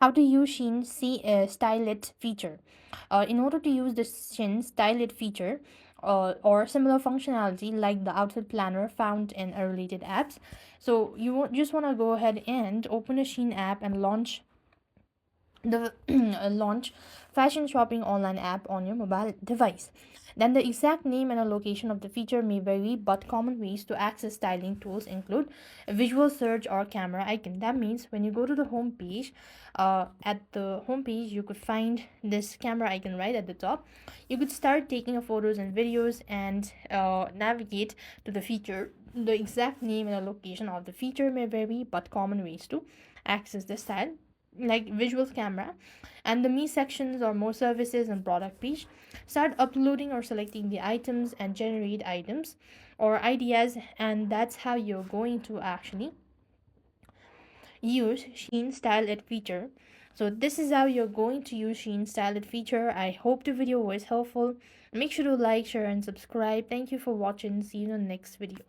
How to use Shein Style It feature. In order to use the Shein Style It feature or similar functionality like the outfit planner found in a related apps, so just want to go ahead and open a Shein app and the launch fashion shopping online app on your mobile device. Then the exact name and a location of the feature may vary, but common ways to access styling tools include a visual search or camera icon. That means when you go to the home page, at the home page you could find this camera icon right at the top. You could start taking photos and videos and navigate to the feature. The exact name and a location of the feature may vary, but common ways to access the style like visual camera and the me sections or more services and product page. Start uploading or selecting the items and generate items or ideas, and that's how you're going to actually use Sheen Style It feature. So this is how you're going to use Sheen Style It feature. I hope the video was helpful. Make sure to like, share and subscribe. Thank you for watching. See you in the next video.